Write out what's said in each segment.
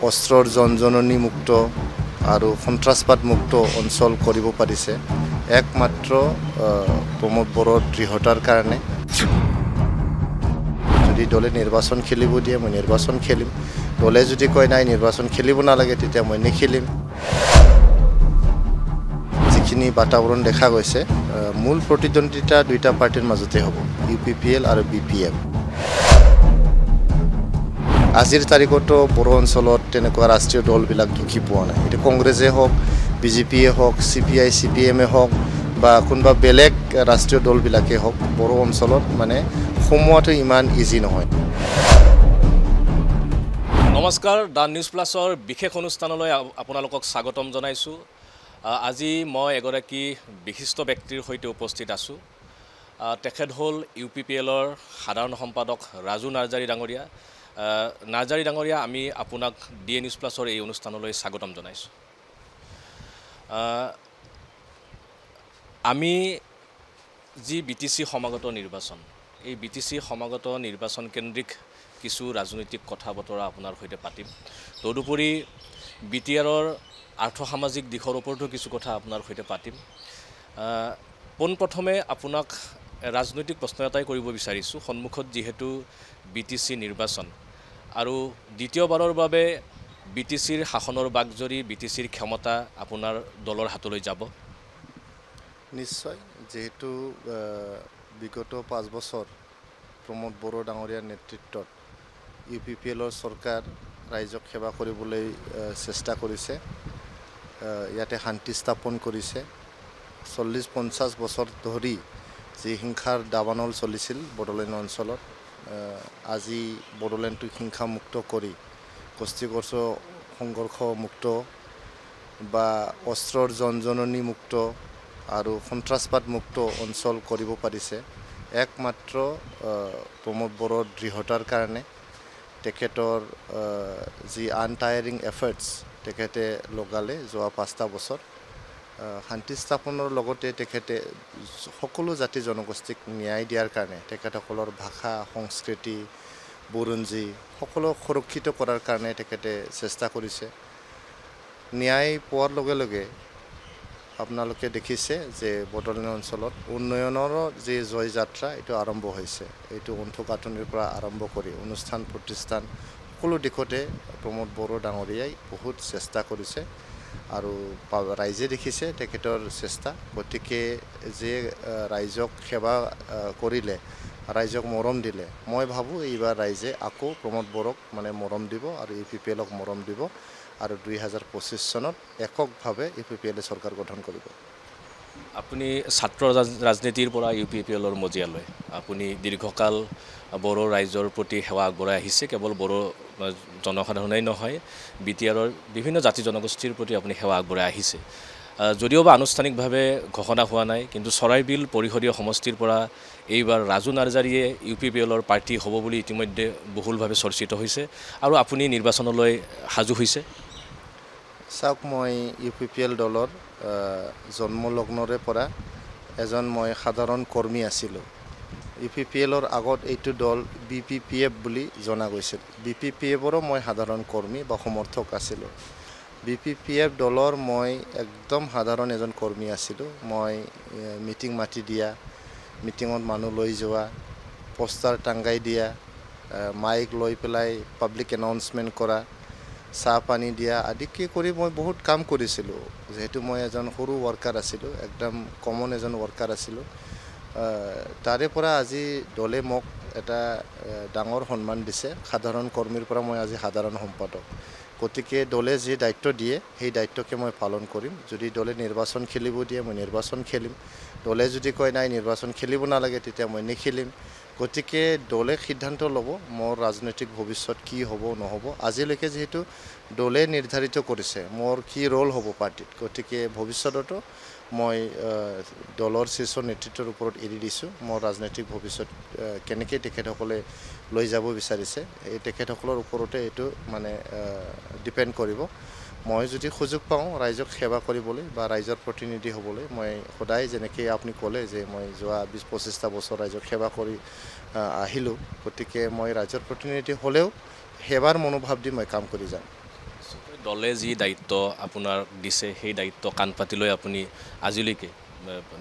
অস্ত্ৰৰ জনজননী মুক্ত আৰু সন্ত্ৰাসবাদ মুক্ত অঞ্চল কৰিব পাৰিছে একমাত্ৰ প্ৰমোদ বড়োৰ দৃঢ়তাৰ কাৰণে। যদি দলে নিৰ্বাচন খেলিব দিয়ে মই নিৰ্বাচন খেলিম, দলে যদি কয় নাই নিৰ্বাচন খেলিব নালাগে তেতিয়া মই নেখেলিম। যিখিনি বাতাবৰণ দেখা গৈছে মূল প্ৰতিদ্বন্দ্বিতা দুইটা পাৰ্টিৰ মাজতে হ'ব, UPPL আৰু BPF। আজিৰ তাৰিখতো বড়ো অঞ্চলত তেনেকুৱা ৰাষ্ট্ৰীয় দলবিলাক ঢুকি পোৱা নাই। এতিয়া কংগ্ৰেছে হওক, BJPয়ে হওক, CPI CPMয়ে হওক বা কোনোবা বেলেগ ৰাষ্ট্ৰীয় দলবিলাকেই হওক, বড়ো অঞ্চলত মানে সোমোৱাটো ইমান ইজি নহয়। নমস্কাৰ, দ্য নিউজ প্লাছৰ বিশেষ অনুষ্ঠানলৈ আপোনালোকক স্বাগতম জনাইছোঁ। আজি মই এগৰাকী বিশিষ্ট ব্যক্তিৰ সৈতে উপস্থিত আছোঁ। তেখেত হ'ল UPPLৰ সাধাৰণ সম্পাদক ৰাজু নাৰ্জাৰী ডাঙৰীয়া। নাৰ্জাৰী ডাঙৰীয়া, আমি আপোনাক DA নিউজ প্লাছৰ এই অনুষ্ঠানলৈ স্বাগতম জনাইছোঁ। আমি যি BTC সমাগত নিৰ্বাচন, এই BTC সমাগত নিৰ্বাচন কেন্দ্ৰিক কিছু ৰাজনৈতিক কথা বতৰা আপোনাৰ সৈতে পাতিম। তদুপৰি BTRৰ আৰ্থসামাজিক দিশৰ ওপৰতো কিছু কথা আপোনাৰ সৈতে পাতিম। পোনপ্ৰথমে আপোনাক ৰাজনৈতিক প্ৰশ্ন এটাই কৰিব বিচাৰিছোঁ। সন্মুখত যিহেতু BTC নিৰ্বাচন আৰু দ্বিতীয়বাৰৰ বাবে BTCৰ শাসনৰ বাগজৰি, BTCৰ ক্ষমতা আপোনাৰ দলৰ হাতলৈ যাব। নিশ্চয়, যিহেতু বিগত 5 বছৰ প্ৰমোদ বড়ো ডাঙৰীয়াৰ নেতৃত্বত UPPLৰ চৰকাৰ ৰাইজক সেৱা কৰিবলৈ চেষ্টা কৰিছে, ইয়াতে শান্তি স্থাপন কৰিছে। 40-50 বছৰ ধৰি যি হিংসাৰ দাবানল চলিছিল বড়োলেণ্ড অঞ্চলত, আজি বড়োলেণ্ডটো হিংসামুক্ত কৰি গোষ্ঠীগত সংঘৰ্ষ মুক্ত বা অস্ত্ৰৰ জনজননী মুক্ত আৰু সন্ত্ৰাসবাদ মুক্ত অঞ্চল কৰিব পাৰিছে একমাত্ৰ প্ৰমোদ বড়োৰ দৃঢ়তাৰ কাৰণে। তেখেতৰ যি আনটায়াৰিং এফৰ্টছ তেখেতে লগালে যোৱা 5টা বছৰ, শান্তি স্থাপনৰ লগতে তেখেতে সকলো জাতি জনগোষ্ঠীক ন্যায় দিয়াৰ কাৰণে, তেখেতসকলৰ ভাষা সংস্কৃতি বুৰঞ্জী সকলো সুৰক্ষিত কৰাৰ কাৰণে তেখেতে চেষ্টা কৰিছে। ন্যায় পোৱাৰ লগে লগে আপোনালোকে দেখিছে যে বড়োলেণ্ড অঞ্চলত উন্নয়নৰ যি জয়যাত্ৰা এইটো আৰম্ভ হৈছে। এইটো অন্তঃগাঁথনিৰ পৰা আৰম্ভ কৰি অনুষ্ঠান প্ৰতিষ্ঠান সকলো দিশতে প্ৰমোদ বড়ো ডাঙৰীয়াই বহুত চেষ্টা কৰিছে আৰু ৰাইজে দেখিছে তেখেতৰ চেষ্টা। গতিকে যে ৰাইজক সেৱা কৰিলে, ৰাইজক মৰম দিলে, মই ভাবোঁ এইবাৰ ৰাইজে আকৌ প্ৰমোদ বড়োক মানে মৰম দিব আৰু UPPLক মৰম দিব আৰু 2025 চনত এককভাৱে UPPLে চৰকাৰ গঠন কৰিব। আপুনি ছাত্ৰ ৰাজনীতিৰ পৰা UPPLৰ মজিয়ালৈ আপুনি দীৰ্ঘকাল বড়ো ৰাইজৰ প্ৰতি সেৱা আগবঢ়াই আহিছে। কেৱল বড়ো জনসাধাৰণেই নহয়, BTRৰ বিভিন্ন জাতি জনগোষ্ঠীৰ প্ৰতি আপুনি সেৱা আগবঢ়াই আহিছে। যদিওবা আনুষ্ঠানিকভাৱে ঘোষণা হোৱা নাই, কিন্তু চৰাইবিল পৰিষদীয় সমষ্টিৰ পৰা এইবাৰ ৰাজু নাৰ্জাৰীয়ে UPPLৰ প্ৰাৰ্থী হ'ব বুলি ইতিমধ্যে বহুলভাৱে চৰ্চিত হৈছে আৰু আপুনি নিৰ্বাচনলৈ সাজু হৈছে। চাওক, মই UPPL দলৰ জন্মলগ্নৰে পৰা এজন মই সাধাৰণ কৰ্মী আছিলোঁ। UPPLৰ আগত এইটো দল BPPF বুলি জনা গৈছিল। BPPFৰো মই সাধাৰণ কৰ্মী বা সমৰ্থক আছিলোঁ। BPPF দলৰ মই একদম সাধাৰণ এজন কৰ্মী আছিলোঁ। মই মিটিং মাতি দিয়া, মিটিঙত মানুহ লৈ যোৱা, পোষ্টাৰ টাংগাই দিয়া, মাইক লৈ পেলাই পাব্লিক এনাউন্সমেণ্ট কৰা, চাহ পানী দিয়া আদিকে কৰি মই বহুত কাম কৰিছিলোঁ। যিহেতু মই এজন সৰু ৱৰ্কাৰ আছিলোঁ, একদম কমন এজন ৱৰ্কাৰ আছিলোঁ। তাৰে পৰা আজি দলে মোক এটা ডাঙৰ সন্মান দিছে। সাধাৰণ কৰ্মীৰ পৰা মই আজি সাধাৰণ সম্পাদক। গতিকে দলে যি দায়িত্ব দিয়ে সেই দায়িত্বকে মই পালন কৰিম। যদি দলে নিৰ্বাচন খেলিব দিয়ে মই নিৰ্বাচন খেলিম, দলে যদি কয় নাই নিৰ্বাচন খেলিব নালাগে তেতিয়া মই নেখেলিম। গতিকে দলে সিদ্ধান্ত ল'ব মোৰ ৰাজনৈতিক ভৱিষ্যত কি হ'ব নহ'ব। আজিলৈকে যিহেতু দলে নিৰ্ধাৰিত কৰিছে মোৰ কি ৰোল হ'ব পাৰ্টিত, গতিকে ভৱিষ্যততো মই দলৰ শীৰ্ষ নেতৃত্বৰ ওপৰত এৰি দিছোঁ মোৰ ৰাজনৈতিক ভৱিষ্যত কেনেকৈ তেখেতসকলে লৈ যাব বিচাৰিছে, এই তেখেতসকলৰ ওপৰতে এইটো মানে ডিপেণ্ড কৰিব। মই যদি সুযোগ পাওঁ ৰাইজক সেৱা কৰিবলৈ বা ৰাইজৰ প্ৰতিনিধি হ'বলৈ, মই সদায় যেনেকৈ আপুনি ক'লে যে মই যোৱা 20-25টা বছৰ ৰাইজক সেৱা কৰি আহিলোঁ, গতিকে মই ৰাইজৰ প্ৰতিনিধি হ'লেও সেৱাৰ মনোভাৱ দি মই কাম কৰি যাম। দলে যি দায়িত্ব আপোনাৰ দিছে সেই দায়িত্ব কাণ পাতি লৈ আপুনি আজিলৈকে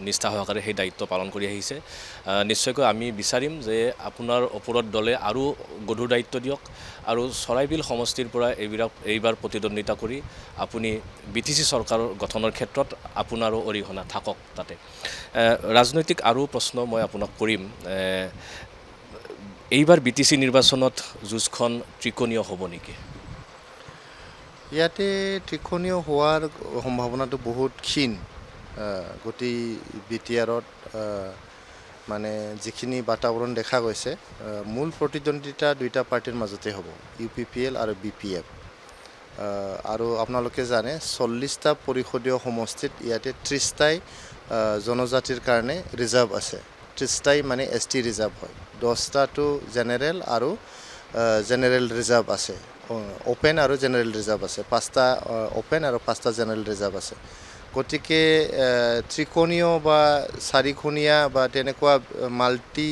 নিষ্ঠা সহকাৰে সেই দায়িত্ব পালন কৰি আহিছে। নিশ্চয়কৈ আমি বিচাৰিম যে আপোনাৰ ওপৰত দলে আৰু গধুৰ দায়িত্ব দিয়ক আৰু চৰাইবিল সমষ্টিৰ পৰা এইবাৰ প্ৰতিদ্বন্দ্বিতা কৰি আপুনি BTC চৰকাৰৰ গঠনৰ ক্ষেত্ৰত আপোনাৰো অৰিহণা থাকক তাতে। ৰাজনৈতিক আৰু প্ৰশ্ন মই আপোনাক কৰিম। এইবাৰ BTC নিৰ্বাচনত যুঁজখন ত্ৰিকোণীয় হ'ব নেকি? ইয়াতে ত্ৰিকোণীয় হোৱাৰ সম্ভাৱনাটো বহুত ক্ষীণ। গোটেই BTRত মানে যিখিনি বাতাবৰণ দেখা গৈছে, মূল প্ৰতিদ্বন্দ্বিতা দুইটা পাৰ্টিৰ মাজতে হ'ব, UPPL আৰু BPF। আৰু আপোনালোকে জানে 40টা পৰিষদীয় সমষ্টিত ইয়াতে 30টাই জনজাতিৰ কাৰণে ৰিজাৰ্ভ আছে। 30টাই মানে ST ৰিজাৰ্ভ হয়, 10টাটো জেনেৰেল আৰু জেনেৰেল ৰিজাৰ্ভ আছে। অ'পেন আৰু জেনেৰেল ৰিজাৰ্ভ আছে, 5টা অ'পেন আৰু 5টা জেনেৰেল ৰিজাৰ্ভ আছে। গতিকে ত্ৰিকোণীয় বা চাৰিকোণীয়া বা তেনেকুৱা মাল্টি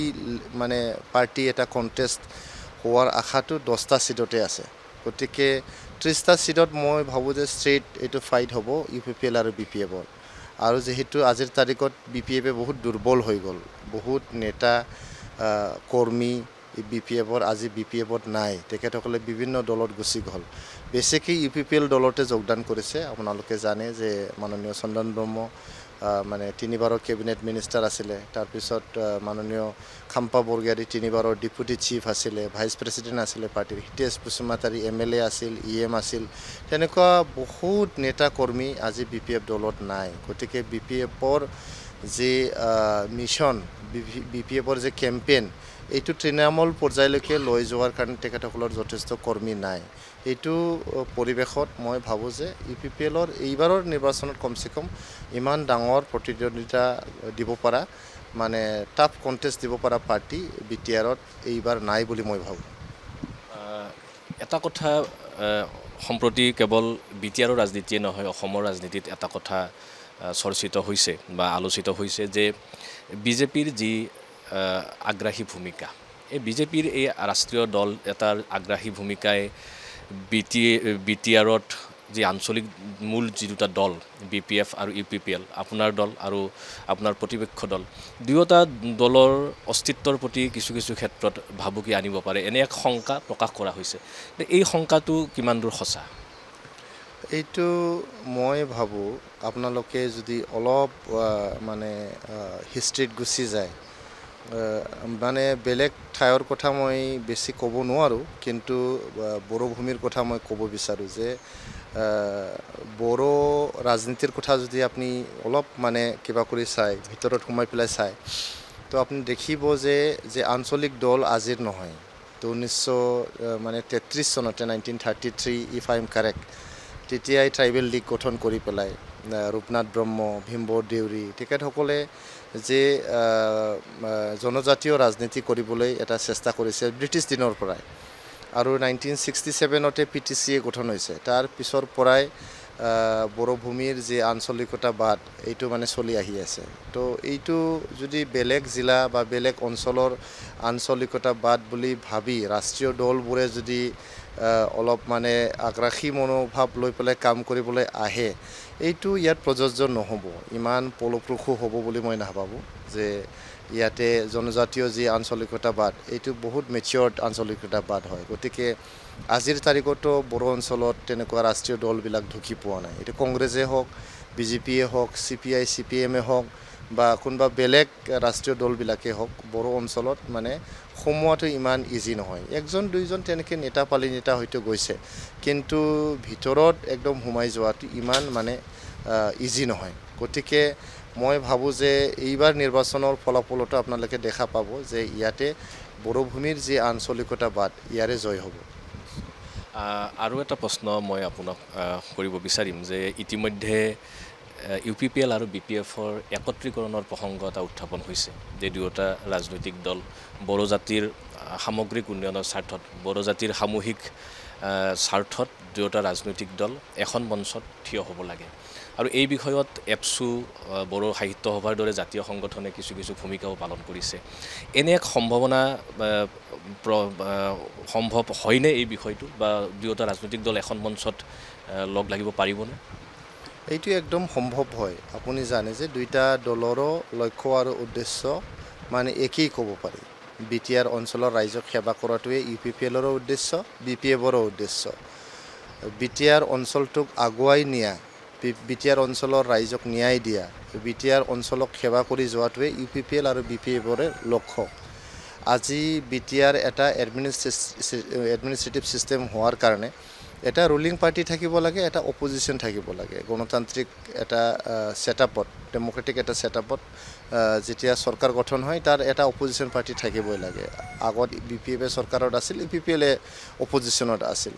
মানে পাৰ্টি এটা কণ্টেষ্ট হোৱাৰ আশাটো 10টা ছিটতে আছে। গতিকে 30টা ছিটত মই ভাবোঁ যে ষ্ট্ৰেইট এইটো ফাইট হ'ব UPPL আৰু BPFৰ। আৰু যিহেতু আজিৰ তাৰিখত BPFে বহুত দুৰ্বল হৈ গ'ল, বহুত নেতা কৰ্মী BPFৰ আজি BPFত নাই, তেখেতসকলে বিভিন্ন দলত গুচি গ'ল। বেছিকৈ UPPL দলতে যোগদান কৰিছে। আপোনালোকে জানে যে মাননীয় চন্দন ব্ৰহ্ম মানে 3বাৰৰ কেবিনেট মিনিষ্টাৰ আছিলে, তাৰপিছত মাননীয় খাম্পা বৰগোহাঞি 3বাৰৰ ডেপুটি চিফ আছিলে, ভাইচ প্ৰেছিডেণ্ট আছিলে পাৰ্টীৰ, হিতেশ বসুমতাৰী MLA আছিল, EM আছিল। তেনেকুৱা বহুত নেতা কৰ্মী আজি BPF দলত নাই। গতিকে BPFৰ যি মিছন, BPFৰ যে কেম্পেইন, এইটো তৃণমূল পৰ্যায়লৈকে লৈ যোৱাৰ কাৰণে তেখেতসকলৰ যথেষ্ট কৰ্মী নাই। এইটো পৰিৱেশত মই ভাবোঁ যে UPPLৰ এইবাৰৰ নিৰ্বাচনত কমচে কম ইমান ডাঙৰ প্ৰতিদ্বন্দ্বিতা দিব পৰা, মানে টাফ কণ্টেষ্ট দিব পৰা পাৰ্টি BTRত এইবাৰ নাই বুলি মই ভাবোঁ। এটা কথা সম্প্ৰতি কেৱল BTRৰ ৰাজনীতিয়ে নহয়, অসমৰ ৰাজনীতিত এটা কথা চৰ্চিত হৈছে বা আলোচিত হৈছে যে BJPৰ যি আগ্ৰাহী ভূমিকা, এই BJPৰ এই ৰাষ্ট্ৰীয় দল এটাৰ আগ্ৰাহী ভূমিকাই BTRত যি আঞ্চলিক মূল যি দুটা দল BPF আৰু UPPL, আপোনাৰ দল আৰু আপোনাৰ প্ৰতিপক্ষ দল, দুয়োটা দলৰ অস্তিত্বৰ প্ৰতি কিছু কিছু ক্ষেত্ৰত ভাবুকি আনিব পাৰে, এনে এক শংকা প্ৰকাশ কৰা হৈছে। এই শংকাটো কিমান দূৰ সঁচা? এইটো মই ভাবোঁ আপোনালোকে যদি অলপ মানে হিষ্ট্ৰীত গুচি যায়, মানে বেলেগ ঠাইৰ কথা মই বেছি ক'ব নোৱাৰোঁ, কিন্তু বড়ো ভূমিৰ কথা মই ক'ব বিচাৰোঁ যে বড়ো ৰাজনীতিৰ কথা যদি আপুনি অলপ মানে কিবা কৰি চায়, ভিতৰত সোমাই পেলাই চায়, তো আপুনি দেখিব যে আঞ্চলিক দল আজিৰ নহয়। তো 1933 চনতে 1933 ইফ আই এম কাৰেক্ট, তেতিয়াই ট্ৰাইবেল লীগ গঠন কৰি পেলাই ৰূপনাথ ব্ৰহ্ম, ভীমবৰ দেউৰী তেখেতসকলে যে জনজাতীয় ৰাজনীতি কৰিবলৈ এটা চেষ্টা কৰিছে ব্ৰিটিছ দিনৰ পৰাই। আৰু 1967তে PTCA গঠন হৈছে। তাৰ পিছৰ পৰাই বড়ো ভূমিৰ যি আঞ্চলিকতাবাদ এইটো মানে চলি আহি আছে। তো এইটো যদি বেলেগ জিলা বা বেলেগ অঞ্চলৰ আঞ্চলিকতাবাদ বুলি ভাবি ৰাষ্ট্ৰীয় দলবোৰে যদি অলপ মানে আগ্ৰাসী মনোভাৱ লৈ পেলাই কাম কৰিবলৈ আহে, এইটো ইয়াত প্ৰযোজ্য নহ'ব, ইমান ফলপ্ৰসূ হ'ব বুলি মই নাভাবোঁ। যে ইয়াতে জনজাতীয় যি আঞ্চলিকতাবাদ এইটো বহুত মেচিয়ৰ্ড আঞ্চলিকতাবাদ হয়। গতিকে আজিৰ তাৰিখতো বড়ো অঞ্চলত তেনেকুৱা ৰাষ্ট্ৰীয় দলবিলাক ঢুকি পোৱা নাই। এইটো কংগ্ৰেছে হওক, BJPয়ে হওক, CPI CPMয়ে হওক বা কোনোবা বেলেগ ৰাষ্ট্ৰীয় দলবিলাকেই হওক, বড়ো অঞ্চলত মানে সোমোৱাটো ইমান ইজি নহয়। একজন দুইজন তেনেকৈ নেতা পালি নেতা হয়তো গৈছে, কিন্তু ভিতৰত একদম সোমাই যোৱাটো ইমান মানে ইজি নহয়। গতিকে মই ভাবোঁ যে এইবাৰ নিৰ্বাচনৰ ফলাফলতো আপোনালোকে দেখা পাব যে ইয়াতে বড়ো ভূমিৰ যি আঞ্চলিকতাবাদ ইয়াৰে জয় হ'ব। আৰু এটা প্ৰশ্ন মই আপোনাক কৰিব বিচাৰিম যে ইতিমধ্যে UPPL আৰু BPFৰ একত্ৰীকৰণৰ প্ৰসংগ এটা উত্থাপন হৈছে, যে দুয়োটা ৰাজনৈতিক দল বড়ো জাতিৰ সামগ্ৰিক উন্নয়নৰ স্বাৰ্থত, বড়ো জাতিৰ সামূহিক স্বাৰ্থত দুয়োটা ৰাজনৈতিক দল এখন মঞ্চত থিয় হ'ব লাগে আৰু এই বিষয়ত এপছু বড়ো সাহিত্য সভাৰ দৰে জাতীয় সংগঠনে কিছু কিছু ভূমিকাও পালন কৰিছে এনে এক সম্ভাৱনা সম্ভৱ হয়নে এই বিষয়টো বা দুয়োটা ৰাজনৈতিক দল এখন মঞ্চত লগ লাগিব পাৰিবনে এইটো একদম সম্ভৱ হয় আপুনি জানে যে দুইটা দলৰো লক্ষ্য আৰু উদ্দেশ্য মানে একেই ক'ব পাৰি বিটিআৰ অঞ্চলৰ ৰাইজক সেৱা কৰাটোৱে ইউপিপিএলৰো উদ্দেশ্য বিপিএফৰো উদ্দেশ্য বিটিআৰ অঞ্চলটোক আগুৱাই নিয়া বিটিআৰ অঞ্চলৰ ৰাইজক ন্যায় দিয়া বিটিআৰ অঞ্চলক সেৱা কৰি যোৱাটোৱে ইউপিপিএল আৰু বিপিএফৰে লক্ষ্য আজি বিটিআৰ এটা এডমিনিষ্ট্ৰেটিভ চিষ্টেম হোৱাৰ কাৰণে এটা ৰুলিং পাৰ্টি থাকিব লাগে এটা অপজিশ্যন থাকিব লাগে গণতান্ত্ৰিক এটা সেটআপত ডেমক্ৰেটিক এটা সেটআপত যেতিয়া চৰকাৰ গঠন হয় তাৰ এটা অপজিশ্যন পাৰ্টি থাকিবই লাগে আগত বিপিএফে চৰকাৰত আছিল ইউপিপিএলে অপজিশ্যনত আছিল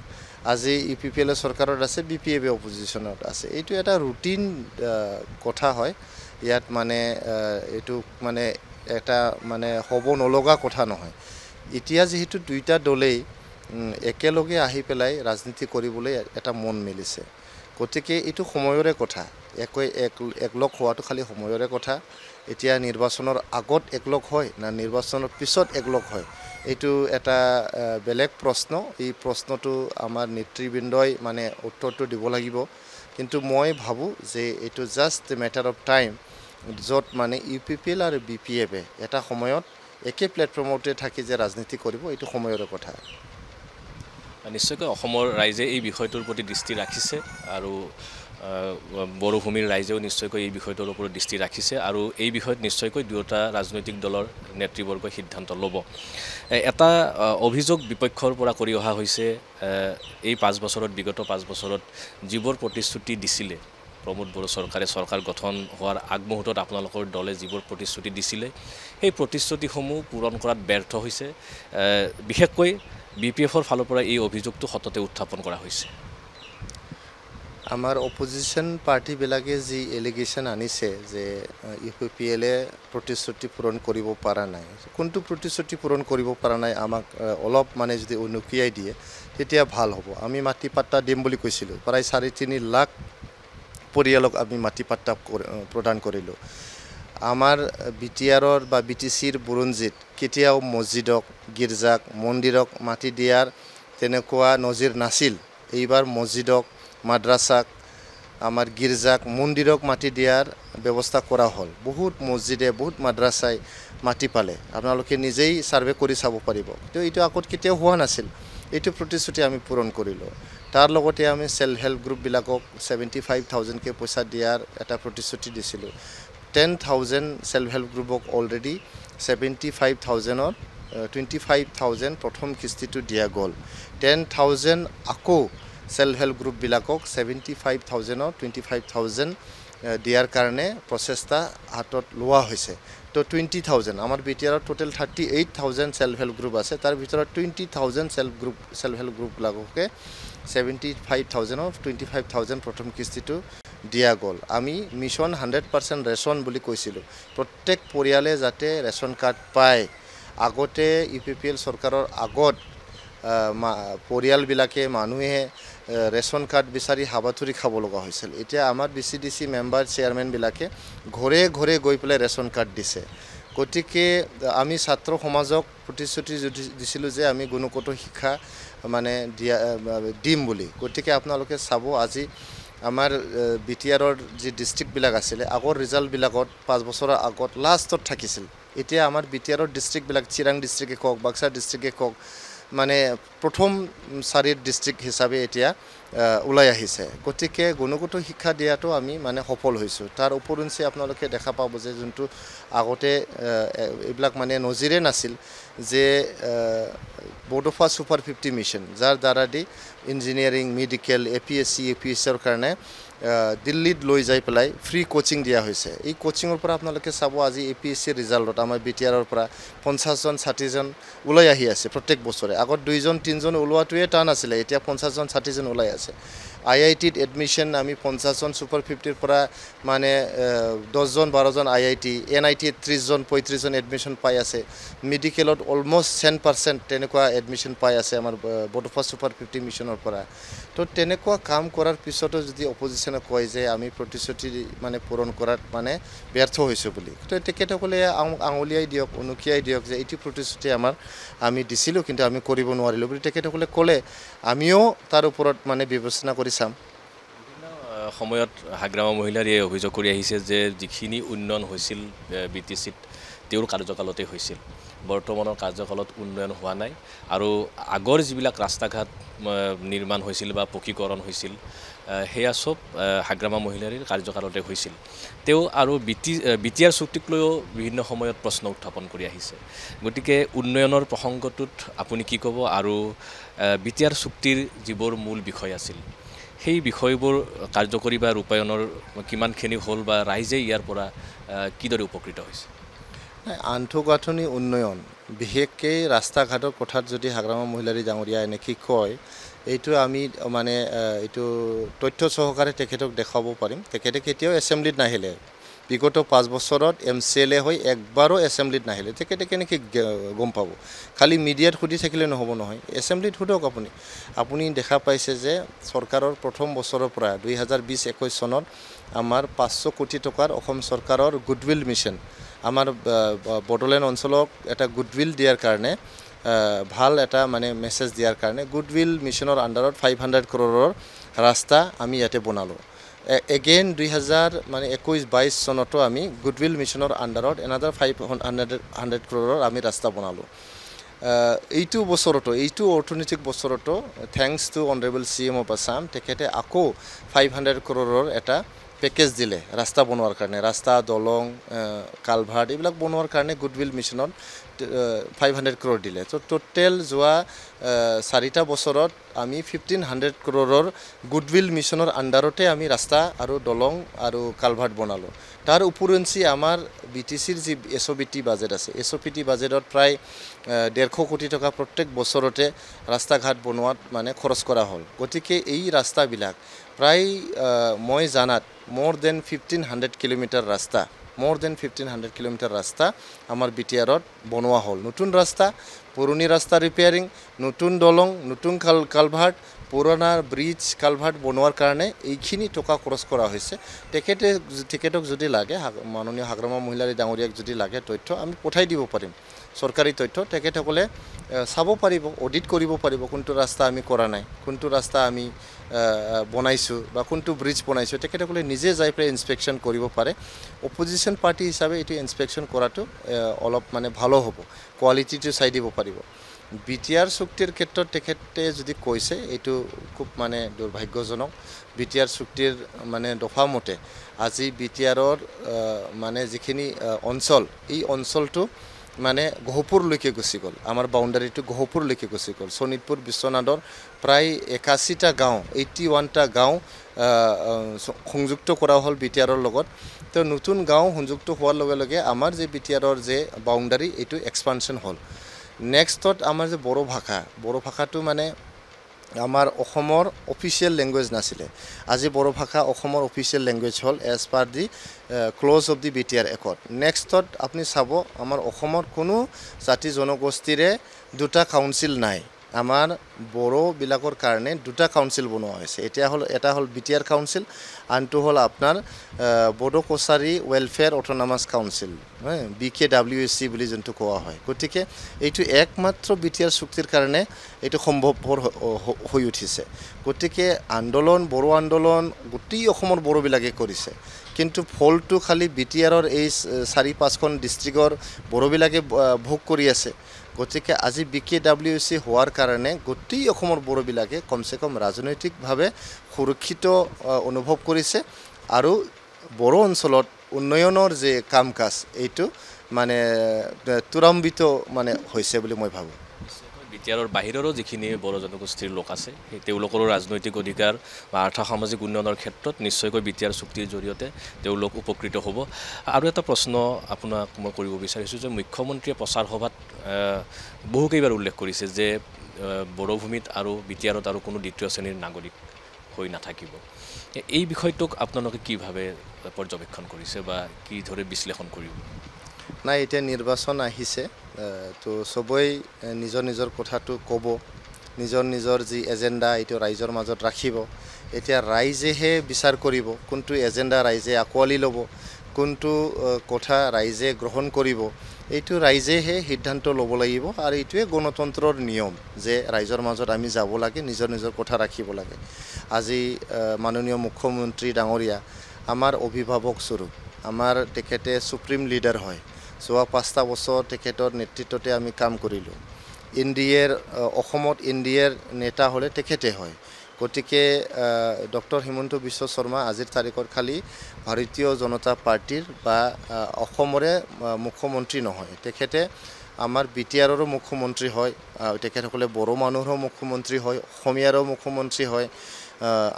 আজি ইউপিপিএলে চৰকাৰত আছে বিপিএফে অপজিশ্যনত আছে এইটো এটা ৰুটিন কথা হয় ইয়াত মানে এইটো মানে এটা মানে হ'ব নলগা কথা নহয় এতিয়া যেহেতু দুইটা দলেই একেলগে আহি পেলাই ৰাজনীতি কৰিবলৈ এটা মন মিলিছে গতিকে এইটো সময়ৰে কথা একলগ হোৱাটো খালি সময়ৰে কথা এতিয়া নিৰ্বাচনৰ আগত একলগ হয় না নিৰ্বাচনৰ পিছত একলগ হয় এইটো এটা বেলেগ প্ৰশ্ন এই প্ৰশ্নটো আমাৰ নেতৃবৃন্দই মানে উত্তৰটো দিব লাগিব কিন্তু মই ভাবো যে এইটো just A matter of time য'ত মানে ইউপিপিএল আৰু বিপিএফে এটা সময়ত একে প্লেটফৰ্মতে থাকি যে ৰাজনীতি কৰিব এইটো সময়ৰে কথা নিশ্চয়কৈ অসমৰ ৰাইজে এই বিষয়টোৰ প্ৰতি দৃষ্টি ৰাখিছে আৰু বড়োভূমিৰ ৰাইজেও নিশ্চয়কৈ এই বিষয়টোৰ ওপৰত দৃষ্টি ৰাখিছে আৰু এই বিষয়ত নিশ্চয়কৈ দুয়োটা ৰাজনৈতিক দলৰ নেতৃবৰ্গই সিদ্ধান্ত ল'ব এটা অভিযোগ বিপক্ষৰ পৰা কৰি অহা হৈছে এই 5 বছৰত বিগত 5 বছৰত যিবোৰ প্ৰতিশ্ৰুতি দিছিলে প্ৰমোদ বড়ো চৰকাৰে চৰকাৰ গঠন হোৱাৰ আগমুহূৰ্তত আপোনালোকৰ দলে যিবোৰ প্ৰতিশ্ৰুতি দিছিলে সেই প্ৰতিশ্ৰুতিসমূহ পূৰণ কৰাত ব্যৰ্থ হৈছে বিশেষকৈ বিপিএফৰ ফালৰ পৰা এই অভিযোগটো সততে উত্থাপন কৰা হৈছে আমাৰ অপজিশ্যন পাৰ্টিবিলাকে যি এলিগেশ্যন আনিছে যে ইউপিপিএলে প্ৰতিশ্ৰুতি পূৰণ কৰিব পৰা নাই কোনটো প্ৰতিশ্ৰুতি পূৰণ কৰিব পৰা নাই আমাক অলপ মানে যদি উনুকিয়াই দিয়ে তেতিয়া ভাল হ'ব আমি মাটি পাট্টা দিম বুলি কৈছিলোঁ প্ৰায় 3.5 লাখ পৰিয়ালক আমি মাটি পাট্টা প্ৰদান কৰিলোঁ আমাৰ বিটিআৰৰ বা বিটিচিৰ বুৰঞ্জীত কেতিয়াও মছজিদক গীৰ্জাক মন্দিৰক মাটি দিয়াৰ তেনেকুৱা নজিৰ নাছিল এইবাৰ মছজিদক মাদ্ৰাসাক আমাৰ গীৰ্জাক মন্দিৰক মাটি দিয়াৰ ব্যৱস্থা কৰা হ'ল বহুত মছজিদে বহুত মাদ্ৰাসাই মাটি পালে আপোনালোকে নিজেই সাৰ্ভে কৰি চাব পাৰিব তো এইটো আগত কেতিয়াও হোৱা নাছিল এইটো প্ৰতিশ্ৰুতি আমি পূৰণ কৰিলোঁ তাৰ লগতে আমি সেল্ফ হেল্প গ্ৰুপবিলাকক 75,000 কে পইচা দিয়াৰ এটা প্ৰতিশ্ৰুতি দিছিলোঁ 10,000 সেল্ফ হেল্প গ্ৰুপক অলৰেডি 75,000ত 25,000 প্ৰথম কিস্তিটো দিয়া গ'ল 10,000 আকৌ সেল্ফ হেল্প গ্ৰুপবিলাকক 75,000ত 25,000 দিয়াৰ কাৰণে প্ৰচেষ্টা হাতত লোৱা হৈছে তো 20,000 আমাৰ বিটিআৰৰ টোটেল 38,000 সেল্ফ হেল্প গ্ৰুপ আছে তাৰ ভিতৰত 20,000 সেল্ফ হেল্প গ্ৰুপবিলাককে 75,000ত 25,000 প্ৰথম কিস্তিটো দিয়া গ'ল আমি মিছন 100% ৰেচন বুলি কৈছিলোঁ প্ৰত্যেক পৰিয়ালে যাতে ৰেচন কাৰ্ড পায় আগতে ইউপিপিএল চৰকাৰৰ আগত পৰিয়ালবিলাকে মানুহে ৰেচন কাৰ্ড বিচাৰি হাবাথুৰি খাব লগা হৈছিল এতিয়া আমাৰ বিচিডিসি মেম্বাৰ চেয়াৰমেনবিলাকে ঘৰে ঘৰে গৈ পেলাই ৰেচন কাৰ্ড দিছে গতিকে আমি ছাত্ৰ সমাজক প্ৰতিশ্ৰুতি দিছিলোঁ যে আমি গুণগত শিক্ষা মানে দিম বুলি গতিকে আপোনালোকে চাব আজি আমাৰ বিটিআৰৰ যি ডিস্ট্ৰিক্টবিলাক আছিলে আগৰ ৰিজাল্টবিলাকত 5 বছৰৰ আগত লাষ্টত থাকিছিল এতিয়া আমাৰ বিটিআৰৰ ডিস্ট্ৰিক্টবিলাক চিৰাং ডিস্ট্ৰিক্টে কওক বাক্সা ডিস্ট্ৰিক্টে কওক মানে প্ৰথম 4 ডিস্ট্ৰিক্ট হিচাপে এতিয়া ওলাই আহিছে গতিকে গুণগত শিক্ষা দিয়াটো আমি মানে সফল হৈছোঁ তাৰ উপৰঞ্চি আপোনালোকে দেখা পাব যে যোনটো আগতে এইবিলাক মানে নজিৰে নাছিল যে বডোফা সুপাৰ 50 মিছন যাৰ দ্বাৰা দি ইঞ্জিনিয়াৰিং মেডিকেল এপিএসসি ইউপিএসসিৰ কাৰণে দিল্লীত লৈ যাই পেলাই ফ্ৰী কোচিং দিয়া হৈছে এই কোচিংৰ পৰা আপোনালোকে চাব আজি এপিএসসি ৰিজাল্টত আমাৰ বিটিআৰৰ পৰা 50 জন 60 জন ওলাই আহি আছে প্ৰত্যেক বছৰে আগত 2 জন 3 জন ওলোৱাটোৱে টান আছিল এতিয়া 50 জন 60 জন ওলাই আছে আছে IITত এডমিশ্যন আমি 50 জন সুপাৰ 50ৰ পৰা মানে 10 জন 12 জন IIT NITত 30 জন 35 জন এডমিশ্যন পাই আছে মেডিকেলত অলমোষ্ট 10% তেনেকুৱা এডমিশ্যন পাই আছে আমাৰ বড়োফা সুপাৰ 50 মিছনৰ পৰা তো তেনেকুৱা কাম কৰাৰ পিছতো যদি অপজিশ্যনে কয় যে আমি প্ৰতিশ্ৰুতি মানে পূৰণ কৰাত মানে ব্যৰ্থ হৈছোঁ বুলি তো তেখেতসকলে আঙুলিয়াই দিয়ক অনুকিয়াই দিয়ক যে এইটো প্ৰতিশ্ৰুতি আমি দিছিলোঁ কিন্তু আমি কৰিব নোৱাৰিলোঁ বুলি তেখেতসকলে ক'লে আমিও তাৰ ওপৰত মানে বিবেচনা কৰি চাম সময়ত হাগ্ৰামা মহিলাৰ এই অভিযোগ কৰি আহিছে যে যিখিনি উন্নয়ন হৈছিল BTCত তেওঁৰ কাৰ্যকালতে হৈছিল বৰ্তমানৰ কাৰ্যকালত উন্নয়ন হোৱা নাই আৰু আগৰ যিবিলাক ৰাস্তা ঘাট নিৰ্মাণ হৈছিল বা পকীকৰণ হৈছিল সেয়া সব হাগ্ৰামা মহিলাৰ কাৰ্যকালতে হৈছিল তেওঁ আৰু BTR চুক্তিক লৈও বিভিন্ন সময়ত প্ৰশ্ন উত্থাপন কৰি আহিছে গতিকে উন্নয়নৰ প্ৰসংগটোত আপুনি কি ক'ব আৰু BTR চুক্তিৰ যিবোৰ মূল বিষয় আছিল সেই বিষয়বোৰ কাৰ্যকৰী বা ৰূপায়ণৰ কিমানখিনি হ'ল বা ৰাইজে ইয়াৰ পৰা কিদৰে উপকৃত হৈছে আন্তঃগাঁথনি উন্নয়ন বিশেষকৈ ৰাস্তা ঘাটৰ কথাত যদি হাগ্ৰামা মহিলাৰী ডাঙৰীয়া এনেকৈ কয় এইটো আমি মানে এইটো তথ্য সহকাৰে তেখেতক দেখাব পাৰিম তেখেতে কেতিয়াও এছেম্বলিত নাহিলে বিগত 5 বছৰত MCLA হৈ একবাৰো এছেম্বলিত নাহিলে তেখেতে কেনেকৈ গম পাব খালি মিডিয়াত সুধি থাকিলে নহ'ব নহয় এছেম্বলিত সোধক আপুনি দেখা পাইছে যে চৰকাৰৰ প্ৰথম বছৰৰ পৰা 2020-21 চনত আমাৰ 500 কোটি টকাৰ অসম চৰকাৰৰ গুডউইল মিছন আমাৰ বড়োলেণ্ড অঞ্চলক এটা গুডউইল দিয়াৰ কাৰণে ভাল এটা মানে মেছেজ দিয়াৰ কাৰণে গুডউইল মিছনৰ আণ্ডাৰত 500 কৰোৰৰ ৰাস্তা আমি ইয়াতে বনালোঁ এগেইন 2021-22 চনতো আমি গুডউইল মিছনৰ আণ্ডাৰত এনাদাৰ 500 কৰোৰৰ আমি ৰাস্তা বনালোঁ এইটো বছৰতো এইটো অৰ্থনৈতিক বছৰতো thanks to honourable CM of Assam তেখেতে আকৌ 500 কৰোৰৰ এটা পেকেজ দিলে ৰাস্তা বনোৱাৰ কাৰণে ৰাস্তা দলং কালভাৰ্ট এইবিলাক বনোৱাৰ কাৰণে গুডউইল মিছনত 500 কৰোৰ দিলে তো টোটেল যোৱা 4টা বছৰত আমি 1500 কৰোৰৰ গুডউইল মিছনৰ আণ্ডাৰতে আমি ৰাস্তা আৰু দলং আৰু কালভাৰ্ট বনালোঁ তাৰ উপৰঞ্চি আমাৰ BTCৰ যি SOBT বাজেট আছে SOBT বাজেটত প্ৰায় 150 কোটি টকা প্ৰত্যেক বছৰতে ৰাস্তা ঘাট বনোৱাত মানে খৰচ কৰা হ'ল গতিকে এই ৰাস্তাবিলাক প্ৰায় মই জানাত more than 1500 কিলোমিটাৰ ৰাস্তা more than 1500 কিলোমিটাৰ ৰাস্তা আমাৰ BTRত বনোৱা হ'ল নতুন ৰাস্তা পুৰণি ৰাস্তা ৰিপেয়াৰিং নতুন দলং নতুন কালভাৰ্ট পুৰণা ব্ৰিজ কালভাৰ্ট বনোৱাৰ কাৰণে এইখিনি টকা খৰচ কৰা হৈছে তেখেতক যদি লাগে মাননীয় হাগ্ৰামা মহিলাৰী ডাঙৰীয়াক যদি লাগে তথ্য আমি পঠাই দিব পাৰিম চৰকাৰী তথ্য তেখেতসকলে চাব পাৰিব অডিট কৰিব পাৰিব কোনটো ৰাস্তা আমি কৰা নাই কোনটো ৰাস্তা আমি বনাইছোঁ বা কোনটো ব্ৰিজ বনাইছোঁ তেখেতসকলে নিজে যাই পেলাই ইনস্পেকশ্যন কৰিব পাৰে অপজিশ্যন পাৰ্টি হিচাপে এইটো ইনস্পেকশ্যন কৰাটো অলপ মানে ভালো হ'ব কোৱালিটিটো চাই দিব পাৰিব BTR চুক্তিৰ ক্ষেত্ৰত তেখেতে যদি কৈছে এইটো খুব মানে দুৰ্ভাগ্যজনক BTR চুক্তিৰ মানে দফা মতে আজি BTRৰ মানে যিখিনি অঞ্চল এই অঞ্চলটো মানে গহপুৰলৈকে গুচি গ'ল আমাৰ বাউণ্ডাৰীটো গহপুৰলৈকে গুচি গ'ল শোণিতপুৰ বিশ্বনাথৰ প্ৰায় 81টা গাঁও 81টা গাঁও সংযুক্ত কৰা হ'ল BTRৰ লগত তো নতুন গাঁও সংযুক্ত হোৱাৰ লগে লগে আমাৰ যে BTRৰ যে বাউণ্ডাৰী এইটো এক্সপানশ্যন হ'ল নেক্সটত আমাৰ যে বড়ো ভাষাটো মানে আমাৰ অসমৰ অফিচিয়েল ল্যাঙ্গুৱেজ নাছিলে আজি বড়ো ভাষা অসমৰ অফিচিয়েল ল্যাঙ্গুৱেজ হ'ল as per the clause of the BTR act নেক্সটত আপুনি চাব আমাৰ অসমৰ কোনো জাতি জনগোষ্ঠীৰে দুটা কাউন্সিল নাই আমাৰ বড়োবিলাকৰ কাৰণে দুটা কাউন্সিল বনোৱা হৈছে এটা হ'ল BTR কাউন্সিল আনটো হ'ল আপোনাৰ Bodo Kachari welfare autonomous council BKWC বুলি যোনটো কোৱা হয় গতিকে এইটো একমাত্ৰ BTR চুক্তিৰ কাৰণে এইটো সম্ভৱপৰ হৈ উঠিছে গতিকে বড়ো আন্দোলন গোটেই অসমৰ বড়োবিলাকে কৰিছে কিন্তু ফলটো খালি BTRৰ এই 4-5খন ডিষ্ট্ৰিক্টৰ বড়োবিলাকে ভোগ কৰি আছে গতিকে আজি BKWC হোৱাৰ কাৰণে গোটেই অসমৰ বড়োবিলাকে কমসে কম ৰাজনৈতিকভাৱে সুৰক্ষিত অনুভৱ কৰিছে আৰু বড়ো অঞ্চলত উন্নয়নৰ যে কাম কাজ এইটো মানে ত্বৰান্বিত মানে হৈছে বুলি মই ভাবোঁ BTRৰ বাহিৰৰো যিখিনি বড়ো জনগোষ্ঠীৰ লোক আছে সেই তেওঁলোকৰো ৰাজনৈতিক অধিকাৰ বা আৰ্থ-সামাজিক উন্নয়নৰ ক্ষেত্ৰত নিশ্চয়কৈ BTR চুক্তিৰ জৰিয়তে তেওঁলোক উপকৃত হ'ব আৰু এটা প্ৰশ্ন আপোনাক মই কৰিব বিচাৰিছোঁ যে মুখ্যমন্ত্ৰীয়ে প্ৰচাৰ সভাত বহুকেইবাৰ উল্লেখ কৰিছে যে বড়োভূমিত আৰু BTRত আৰু কোনো দ্বিতীয় শ্ৰেণীৰ নাগৰিক হৈ নাথাকিব এই বিষয়টোক আপোনালোকে কিভাৱে পৰ্যবেক্ষণ কৰিছে বা কি ধৰে বিশ্লেষণ কৰিব নাই এতিয়া নিৰ্বাচন আহিছে তো সবই নিজৰ নিজৰ কথাটো ক'ব নিজৰ নিজৰ যি এজেণ্ডা এইটো ৰাইজৰ মাজত ৰাখিব এতিয়া ৰাইজেহে বিচাৰ কৰিব কোনটো এজেণ্ডা ৰাইজে আকোৱালি ল'ব কোনটো কথা ৰাইজে গ্ৰহণ কৰিব এইটো ৰাইজেহে সিদ্ধান্ত ল'ব লাগিব আৰু এইটোৱে গণতন্ত্ৰৰ নিয়ম যে ৰাইজৰ মাজত আমি যাব লাগে নিজৰ নিজৰ কথা ৰাখিব লাগে আজি মাননীয় মুখ্যমন্ত্ৰী ডাঙৰীয়া আমাৰ অভিভাৱক স্বৰূপ আমাৰ তেখেতে সুপ্ৰিম লিডাৰ হয় যোৱা 5টা বছৰ তেখেতৰ নেতৃত্বতে আমি কাম কৰিলোঁ ইণ্ডিয়াৰ অসমত ইণ্ডিয়াৰ নেতা হ'লে তেখেতে হয় গতিকে ডক্টৰ হিমন্ত বিশ্ব শৰ্মা আজিৰ তাৰিখত খালি ভাৰতীয় জনতা পাৰ্টিৰ বা অসমৰে মুখ্যমন্ত্ৰী নহয় তেখেতে আমাৰ বিটিআৰৰো মুখ্যমন্ত্ৰী হয় তেখেতসকলে বড়ো মানুহৰো মুখ্যমন্ত্ৰী হয় অসমীয়াৰো মুখ্যমন্ত্ৰী হয়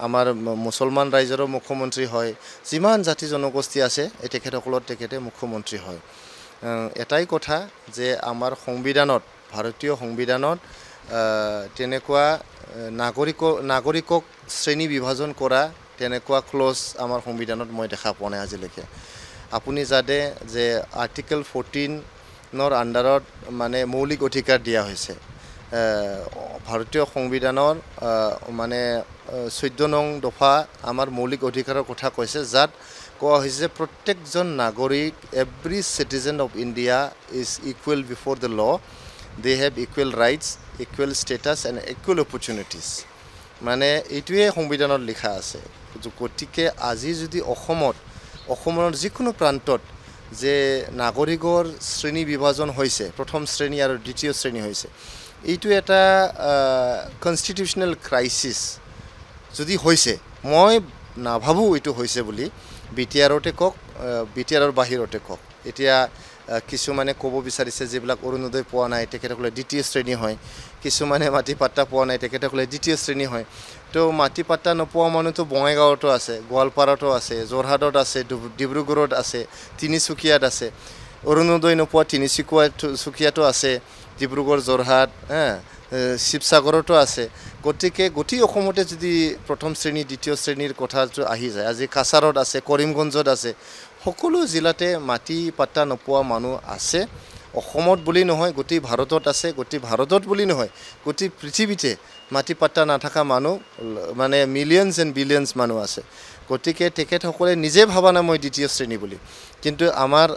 আমাৰ মুছলমান ৰাইজৰো মুখ্যমন্ত্ৰী হয় যিমান জাতি জনগোষ্ঠী আছে তেখেতসকলৰ তেখেতে মুখ্যমন্ত্ৰী হয় এটাই কথা যে আমাৰ সংবিধানত ভাৰতীয় সংবিধানত তেনেকুৱা নাগৰিকক শ্ৰেণী বিভাজন কৰা তেনেকুৱা ক্লজ আমাৰ সংবিধানত মই দেখা পোৱা নাই আজিলৈকে আপুনি জানে যে আৰ্টিকল 14ৰ আণ্ডাৰত মানে মৌলিক অধিকাৰ দিয়া হৈছে ভাৰতীয় সংবিধানৰ মানে 14 নং দফা আমাৰ মৌলিক অধিকাৰৰ কথা কৈছে যাত কোৱা হৈছে যে প্ৰত্যেকজন নাগৰিক every citizen of India is equal before the law they have equal rights equal status and equal opportunities মানে এইটোৱে সংবিধানত লিখা আছে গতিকে আজি যদি অসমৰ যিকোনো প্ৰান্তত যে নাগৰিকৰ শ্ৰেণী বিভাজন হৈছে প্ৰথম শ্ৰেণী আৰু দ্বিতীয় শ্ৰেণী হৈছে এইটো এটা কনষ্টিটিউচনেল ক্ৰাইচিছ যদি হৈছে মই নাভাবো এইটো হৈছে বুলি বিটিআৰতে কক বিটিআৰৰ বাহিৰতে কক এতিয়া কিছুমানে ক'ব বিচাৰিছে যিবিলাক অৰুণোদয় পোৱা নাই তেখেতসকলে দ্বিতীয় শ্ৰেণী হয় কিছুমানে মাটি পাট্টা পোৱা নাই তেখেতসকলে দ্বিতীয় শ্ৰেণী হয় তো মাটি পাট্টা নোপোৱা মানুহতো বঙাইগাঁৱতো আছে গোৱালপাৰাতো আছে যোৰহাটত আছে ডিব্ৰুগড়ত আছে তিনিচুকীয়াত আছে অৰুণোদয় নোপোৱা তিনিচুকীয়াতো আছে ডিব্ৰুগড় যোৰহাট শিৱসাগৰতো আছে গতিকে গোটেই অসমতে যদি প্ৰথম শ্ৰেণী দ্বিতীয় শ্ৰেণীৰ কথাটো আহি যায় আজি কাছাৰত আছে কৰিমগঞ্জত আছে সকলো জিলাতে মাটি পাট্টা নোপোৱা মানুহ আছে অসমত বুলি নহয় গোটেই ভাৰতত আছে গোটেই ভাৰতত বুলি নহয় গোটেই পৃথিৱীতে মাটি পাট্টা নাথাকা মানুহ মানে মিলিয়নছ এণ্ড বিলিয়নছ মানুহ আছে গতিকে তেখেতসকলে নিজে ভাবা নাই মই দ্বিতীয় শ্ৰেণী বুলি কিন্তু আমাৰ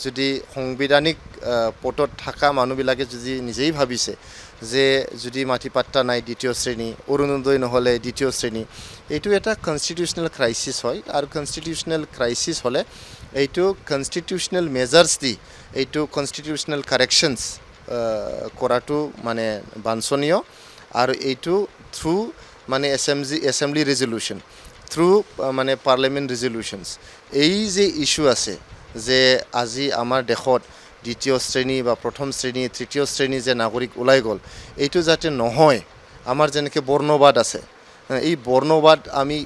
যদি সাংবিধানিক পটত থকা মানুহবিলাকে যদি নিজেই ভাবিছে যে যদি মাটি পাট্টা নাই দ্বিতীয় শ্ৰেণী অৰুণোদয় নহ'লে দ্বিতীয় শ্ৰেণী এইটো এটা কনষ্টিটিউচনেল ক্ৰাইচিছ হয় আৰু কনষ্টিটিউচনেল ক্ৰাইচিছ হ'লে এইটো কনষ্টিটিউচনেল মেজাৰ্ছ দি এইটো কনষ্টিটিউচনেল কাৰেকশ্যনছ কৰাটো মানে বাঞ্ছনীয় আৰু এইটো থ্ৰু মানে এছেম্বলি ৰেজলিউশ্যন থ্ৰু মানে পাৰ্লিয়ামেণ্ট ৰেজলিউশ্যনছ এই যে ইছ্যু আছে যে আজি আমাৰ দেশত দ্বিতীয় শ্ৰেণী বা প্ৰথম শ্ৰেণী তৃতীয় শ্ৰেণী যে নাগৰিক ওলাই গ'ল এইটো যাতে নহয় আমাৰ যেনেকৈ বৰ্ণবাদ আছে এই বৰ্ণবাদ আমি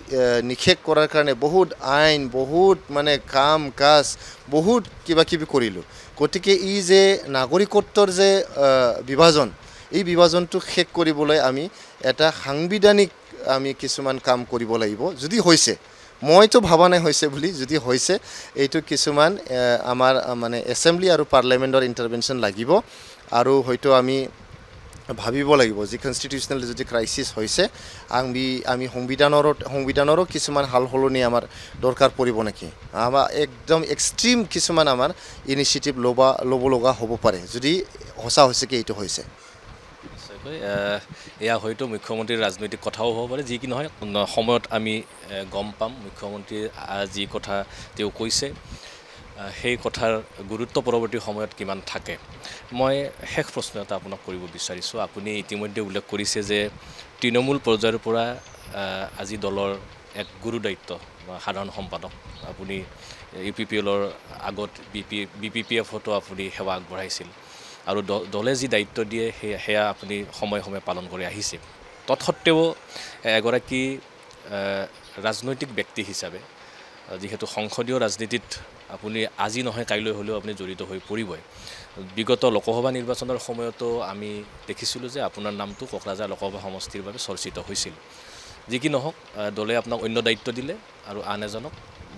নিষেধ কৰাৰ কাৰণে বহুত আইন বহুত মানে কাম কাজ বহুত কিবা কিবি কৰিলোঁ গতিকে ই যে নাগৰিকত্বৰ যে বিভাজন এই বিভাজনটো শেষ কৰিবলৈ আমি এটা সাংবিধানিক আমি কিছুমান কাম কৰিব লাগিব যদি হৈছে মইতো ভাবা নাই হৈছে বুলি যদি হৈছে এইটো কিছুমান আমাৰ মানে এছেম্বলি আৰু পাৰ্লিয়ামেণ্টৰ ইণ্টাৰভেনশ্যন লাগিব আৰু হয়তো আমি ভাবিব লাগিব যে কনষ্টিটিউচনেল যদি ক্ৰাইচিছ হৈছে আমি সংবিধানৰো কিছুমান হাল সলনি আমাৰ দৰকাৰ পৰিব নেকি আমাৰ একদম এক্সট্ৰিম কিছুমান আমাৰ ইনিচিয়েটিভ ল'ব লগা হ'ব পাৰে যদি সঁচা হৈছেকৈ এইটো হৈছে এয়া হয়তো মুখ্যমন্ত্ৰীৰ ৰাজনৈতিক কথাও হ'ব পাৰে যি কি নহয় সময়ত আমি গম পাম মুখ্যমন্ত্ৰীৰ যি কথা তেওঁ কৈছে সেই কথাৰ গুৰুত্ব পৰৱৰ্তী সময়ত কিমান থাকে মই শেষ প্ৰশ্ন এটা আপোনাক কৰিব বিচাৰিছোঁ আপুনি ইতিমধ্যে উল্লেখ কৰিছে যে তৃণমূল পৰ্যায়ৰ পৰা আজি দলৰ এক গুৰু দায়িত্ব সাধাৰণ সম্পাদক আপুনি UPPLৰ আগত BPPFতো আপুনি সেৱা আগবঢ়াইছিল আৰু দলে যি দায়িত্ব দিয়ে সেয়া আপুনি সময়ে সময়ে পালন কৰি আহিছে তৎসত্ত্বেও এগৰাকী ৰাজনৈতিক ব্যক্তি হিচাপে যিহেতু সংসদীয় ৰাজনীতিত আপুনি আজি নহয় কাইলৈ হ'লেও আপুনি জড়িত হৈ পৰিবই বিগত লোকসভা নিৰ্বাচনৰ সময়তো আমি দেখিছিলোঁ যে আপোনাৰ নামটো কোকৰাঝাৰ লোকসভা সমষ্টিৰ বাবে চৰ্চিত হৈছিল যি কি নহওক দলে আপোনাক অন্য দায়িত্ব দিলে আৰু আন এজনক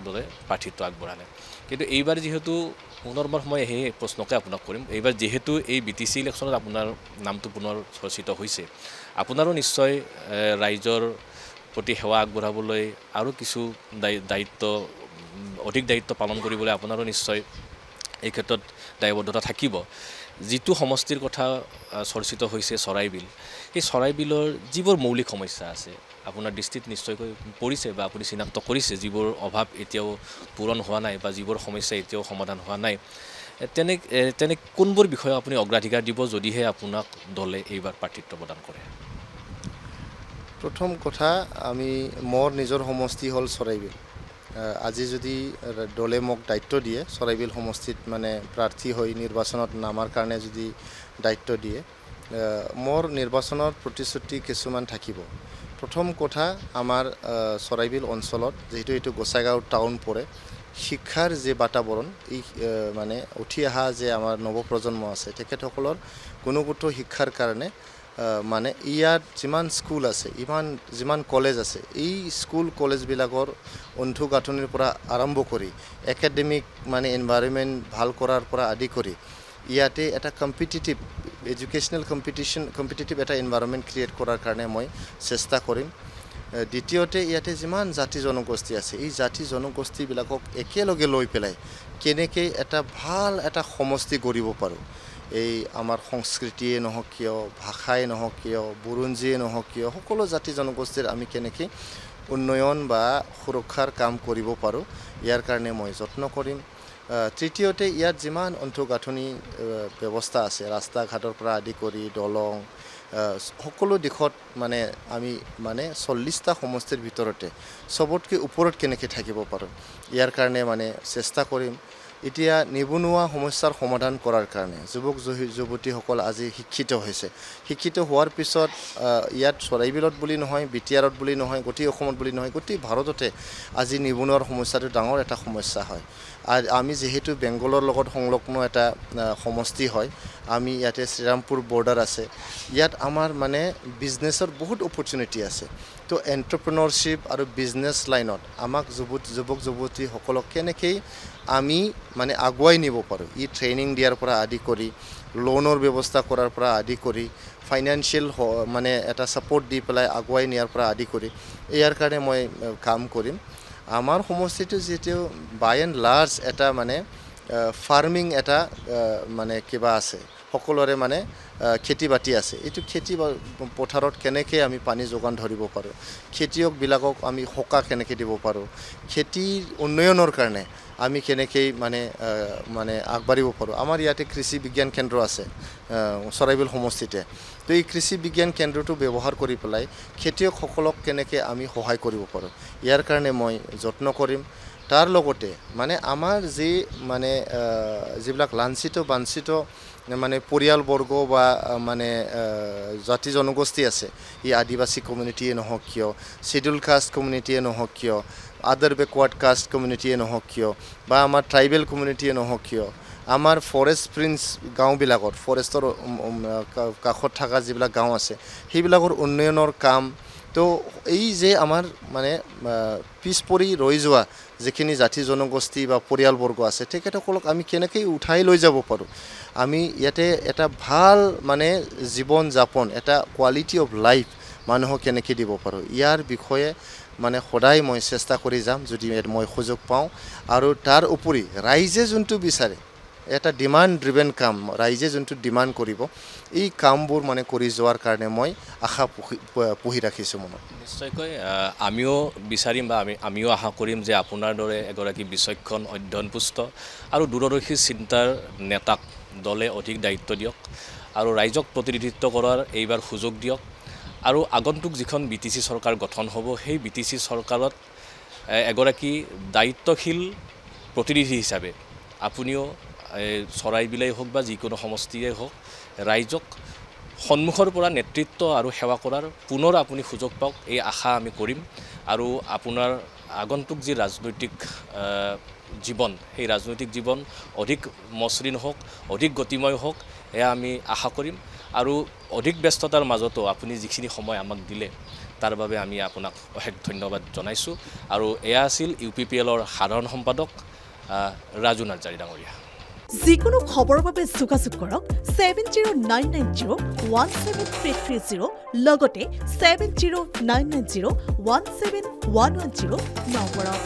দলে প্ৰাৰ্থিত্ব আগবঢ়ালে কিন্তু এইবাৰ যিহেতু পুনৰবাৰ সময় সেই প্ৰশ্নকে আপোনাক কৰিম এইবাৰ যিহেতু এই BTC ইলেকশ্যনত আপোনাৰ নামটো পুনৰ চৰ্চিত হৈছে আপোনাৰো নিশ্চয় ৰাইজৰ প্ৰতি সেৱা আগবঢ়াবলৈ আৰু কিছু দায়িত্ব অধিক দায়িত্ব পালন কৰিবলৈ আপোনাৰো নিশ্চয় এই ক্ষেত্ৰত দায়বদ্ধতা থাকিব যিটো সমষ্টিৰ কথা চৰ্চিত হৈছে চৰাইবিল এই চৰাইবিলৰ যিবোৰ মৌলিক সমস্যা আছে আপোনাৰ দৃষ্টিত নিশ্চয়কৈ পৰিছে বা আপুনি চিনাক্ত কৰিছে যিবোৰ অভাৱ এতিয়াও পূৰণ হোৱা নাই বা যিবোৰ সমস্যা এতিয়াও সমাধান হোৱা নাই তেনে কোনবোৰ বিষয়ে আপুনি অগ্ৰাধিকাৰ দিব যদিহে আপোনাক দলে এইবাৰ প্ৰাৰ্থিত্ব প্ৰদান কৰে প্ৰথম কথা আমি মোৰ নিজৰ সমষ্টি হ'ল চৰাইবিল আজি যদি দলে মোক দায়িত্ব দিয়ে চৰাইবিল সমষ্টিত মানে প্ৰাৰ্থী হৈ নিৰ্বাচনত নামাৰ কাৰণে যদি দায়িত্ব দিয়ে মোৰ নিৰ্বাচনৰ প্ৰতিশ্ৰুতি কিছুমান থাকিব প্ৰথম কথা আমাৰ চৰাইবিল অঞ্চলত যেহেতু এইটো গোসাইগাঁও টাউন পৰে শিক্ষাৰ যে বাতাবৰণ এই মানে উঠি অহা যে আমাৰ নৱপ্ৰজন্ম আছে তেখেতসকলৰ গুণগত শিক্ষাৰ কাৰণে মানে ইয়াত যিমান স্কুল আছে যিমান কলেজ আছে এই স্কুল কলেজবিলাকৰ অন্তঃগাঁথনিৰ পৰা আৰম্ভ কৰি একাডেমিক মানে এনভাইৰনমেণ্ট ভাল কৰাৰ পৰা আদি কৰি ইয়াতে এটা কম্পিটিটিভ এডুকেশ্যনেল কম্পিটিটিভ এটা এনভাইৰনমেণ্ট ক্ৰিয়েট কৰাৰ কাৰণে মই চেষ্টা কৰিম দ্বিতীয়তে ইয়াতে যিমান জাতি জনগোষ্ঠী আছে এই জাতি জনগোষ্ঠীবিলাকক একেলগে লৈ পেলাই কেনেকৈ এটা ভাল এটা সমষ্টি গঢ়িব পাৰোঁ এই আমাৰ সংস্কৃতিয়ে নহওক কিয় ভাষাই নহওক কিয় বুৰঞ্জীয়ে নহওক কিয় সকলো জাতি জনগোষ্ঠীৰ আমি কেনেকৈ উন্নয়ন বা সুৰক্ষাৰ কাম কৰিব পাৰোঁ ইয়াৰ কাৰণে মই যত্ন কৰিম তৃতীয়তে ইয়াত যিমান অন্তঃগাঁথনি ব্যৱস্থা আছে ৰাস্তা ঘাটৰ পৰা আদি কৰি দলং সকলো দিশত মানে আমি মানে 40টা সমষ্টিৰ ভিতৰতে সবতকৈ ওপৰত কেনেকৈ থাকিব পাৰোঁ ইয়াৰ কাৰণে মানে চেষ্টা কৰিম এতিয়া নিবনুৱা সমস্যাৰ সমাধান কৰাৰ কাৰণে যুৱক যুৱতীসকল আজি শিক্ষিত হৈছে শিক্ষিত হোৱাৰ পিছত ইয়াত চৰাইবিলত বুলি নহয় বিটিআৰত বুলি নহয় গোটেই অসমত বুলি নহয় গোটেই ভাৰততে আজি নিবনুৱাৰ সমস্যাটো ডাঙৰ এটা সমস্যা হয় আৰু আমি যেহেতু বেংগলৰ লগত সংলগ্ন এটা সমষ্টি হয় আমি ইয়াতে শ্ৰীৰামপুৰ বৰ্ডাৰ আছে ইয়াত আমাৰ মানে বিজনেছৰ বহুত অপৰচুনিটি আছে তো এণ্টাৰপ্ৰেনাৰশ্বিপ আৰু বিজনেছ লাইনত আমাক যুৱক যুৱতীসকলক কেনেকৈ আমি মানে আগুৱাই নিব পাৰোঁ ই ট্ৰেইনিং দিয়াৰ পৰা আদি কৰি লোনৰ ব্যৱস্থা কৰাৰ পৰা আদি কৰি ফাইনেন্সিয়েল মানে এটা ছাপোৰ্ট দি পেলাই আগুৱাই নিয়াৰ পৰা আদি কৰি ইয়াৰ কাৰণে মই কাম কৰিম আমাৰ সমষ্টিটো যিটো বাই এণ্ড লাৰ্জ এটা মানে ফাৰ্মিং এটা মানে কিবা আছে সকলোৰে মানে খেতি বাতি আছে এইটো খেতি পথাৰত কেনেকৈ আমি পানী যোগান ধৰিব পাৰোঁ খেতিয়কবিলাকক আমি সকাহ কেনেকৈ দিব পাৰোঁ খেতিৰ উন্নয়নৰ কাৰণে আমি কেনেকৈ মানে আগবাঢ়িব পাৰোঁ আমাৰ ইয়াতে কৃষি বিজ্ঞান কেন্দ্ৰ আছে চৰাইবিল সমষ্টিতে তো এই কৃষি বিজ্ঞান কেন্দ্ৰটো ব্যৱহাৰ কৰি পেলাই খেতিয়কসকলক কেনেকৈ আমি সহায় কৰিব পাৰোঁ ইয়াৰ কাৰণে মই যত্ন কৰিম তাৰ লগতে মানে আমাৰ যি মানে যিবিলাক লাঞ্ছিত বাঞ্ছিত মানে পৰিয়ালবৰ্গ বা মানে জাতি জনগোষ্ঠী আছে এই আদিবাসী কমিউনিটিয়ে নহওক কিয় শিডিউল কাষ্ট কমিউনিটিয়ে নহওক কিয় আদাৰ বেকৱাৰ্ড কাষ্ট কমিউনিটিয়ে নহওক কিয় বা আমাৰ ট্ৰাইবেল কমিউনিটিয়ে নহওক কিয় আমাৰ ফৰেষ্ট প্ৰিন্স গাঁওবিলাকত ফৰেষ্টৰ কাষত থকা যিবিলাক গাঁও আছে সেইবিলাকৰ উন্নয়নৰ কাম তো এই যে আমাৰ মানে পিছ পৰি ৰৈ যোৱা যিখিনি জাতি জনগোষ্ঠী বা পৰিয়ালবৰ্গ আছে তেখেতসকলক আমি কেনেকৈ উঠাই লৈ যাব পাৰোঁ আমি ইয়াতে এটা ভাল মানে জীৱন যাপন এটা কোৱালিটি অফ লাইফ মানুহক কেনেকৈ দিব পাৰোঁ ইয়াৰ বিষয়ে মানে সদায় মই চেষ্টা কৰি যাম যদি মই সুযোগ পাওঁ আৰু তাৰ উপৰি ৰাইজে যোনটো বিচাৰে এটা ডিমাণ্ড ড্ৰিভেন কাম ৰাইজে যোনটো ডিমাণ্ড কৰিব এই কামবোৰ মানে কৰি যোৱাৰ কাৰণে মই আশা পুহি ৰাখিছোঁ মনত নিশ্চয়কৈ আমিও বিচাৰিম বা আমিও আশা কৰিম যে আপোনাৰ দৰে এগৰাকী বিচক্ষণ অধ্যয়নপুষ্ট আৰু দূৰদৰ্শী চিন্তাৰ নেতাক দলে অধিক দায়িত্ব দিয়ক আৰু ৰাইজক প্ৰতিনিধিত্ব কৰাৰ এইবাৰ সুযোগ দিয়ক আৰু আগন্তুক যিখন BTC চৰকাৰ গঠন হ'ব সেই BTC চৰকাৰত এগৰাকী দায়িত্বশীল প্ৰতিনিধি হিচাপে আপুনিও চৰাইবিলাই হওক বা যিকোনো সমষ্টিয়ে হওক ৰাইজক সন্মুখৰ পৰা নেতৃত্ব আৰু সেৱা কৰাৰ পুনৰ আপুনি সুযোগ পাওক এই আশা আমি কৰিম আৰু আপোনাৰ আগন্তুক যি ৰাজনৈতিক জীৱন সেই ৰাজনৈতিক জীৱন অধিক মসৃণ হোক অধিক গতিময় হোক এয়া আমি আশা কৰিম আৰু অধিক ব্যস্ততাৰ মাজতো আপুনি যিখিনি সময় আমাক দিলে তাৰ বাবে আমি আপোনাক অশেষ ধন্যবাদ জনাইছোঁ আৰু এয়া আছিল UPPLৰ সাধাৰণ সম্পাদক ৰাজু নাৰ্জাৰী ডাঙৰীয়া। যিকোনো খবৰৰ বাবে যোগাযোগ কৰক 7099017330 লগতে 7099017110 নম্বৰত।